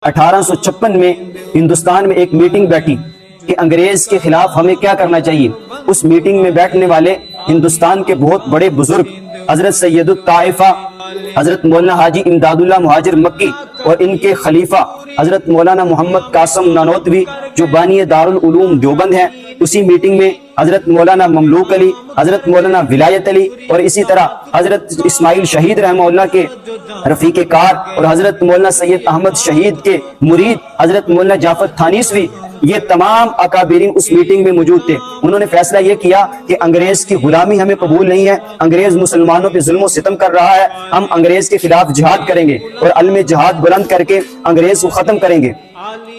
1856 میں ہندوستان میں ایک میٹنگ بیٹھی کہ انگریز کے خلاف ہمیں کیا کرنا چاہیے۔ اس میٹنگ میں بیٹھنے والے ہندوستان کے بہت بڑے بزرگ حضرت سید الطائفہ حضرت مولانا حاجی امداد اللہ مہاجر مکی اور ان کے خلیفہ حضرت مولانا محمد قاسم نانوتوی جو بانی دارالعلوم دیوبند ہیں۔ اسی میٹنگ میں حضرت مولانا مملوک علی، حضرت مولانا ولایت علی اور اسی طرح حضرت اسماعیل شہید رحمہ اللہ کے رفیق کار اور حضرت مولانا سید احمد شہید کے مرید حضرت مولانا جعفر تھانیسوی، یہ تمام اکابرین اس میٹنگ میں موجود تھے۔ انہوں نے فیصلہ یہ کیا کہ انگریز کی غلامی ہمیں قبول نہیں ہے، انگریز مسلمانوں پہ ظلم و ستم کر رہا ہے، ہم انگریز کے خلاف جہاد کریں گے اور علم جہاد بلند کر کے انگریز کو ختم کریں گے۔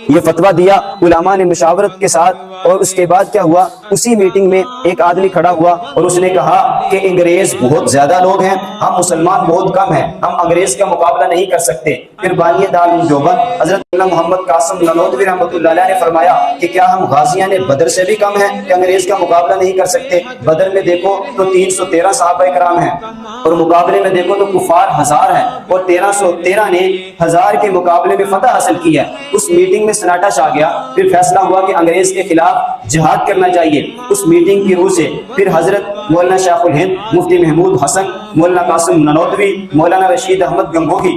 یہ فتویٰ دیا علماء نے مشاورت کے ساتھ، اور اس کے بعد کیا ہوا، اسی میٹنگ میں ایک آدمی کھڑا ہوا اور اس نے کہا کہ انگریز بہت زیادہ لوگ ہیں، ہم مسلمان بہت کم ہیں، ہم انگریز کا مقابلہ نہیں کر سکتے۔ پھر بانی دارالعلوم دیوبند حضرت مولانا محمد قاسم نانوتوی رحمۃ اللہ علیہ نے فرمایا کہ کیا ہم غازیان بدر سے بھی کم ہیں کہ انگریز کا مقابلہ نہیں کر سکتے؟ بدر میں دیکھو تو 313 صحابہ کرام ہیں اور مقابلے میں دیکھو تو کفار 1000 ہیں، اور 1313 نے 1000 کے مقابلے میں فتح حاصل کی ہے۔ اس میٹنگ میں سناٹا چھا گیا۔ پھر فیصلہ ہوا کہ انگریز کے خلاف جہاد کرنا چاہیے۔ اس میٹنگ کی روح سے پھر حضرت مولانا شیخ الہند مفتی محمود حسن، مولانا قاسم نانوتوی، مولانا رشید احمد گنگوہی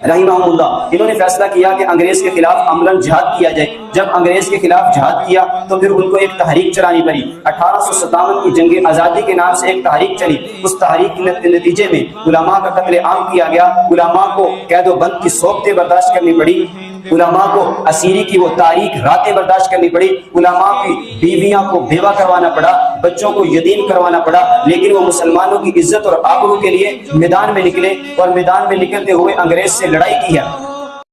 رحمہ اللہ، انہوں نے فیصلہ کیا کہ انگریز کے خلاف عملاً جہاد کیا جائے۔ جب انگریز کے خلاف جہاد کیا تو پھر ان کو ایک تحریک چلانی پڑی۔ 1857 کی جنگ آزادی کے نام سے ایک تحریک چلی۔ اس تحریک کے نتیجے میں علماء کا قتل عام کیا گیا، علماء کو قید و بند کی صحبتیں برداشت کرنی پڑی، علماء کو اسیری کی وہ تاریک راتیں برداشت کرنی پڑی، علماء کی بیویاں کو بیوہ کروانا پڑا، بچوں کو یتیم کروانا پڑا، لیکن وہ مسلمانوں کی عزت اور آبرو کے لیے میدان میں نکلے اور میدان میں نکلتے ہوئے انگریز سے لڑائی کی ہے۔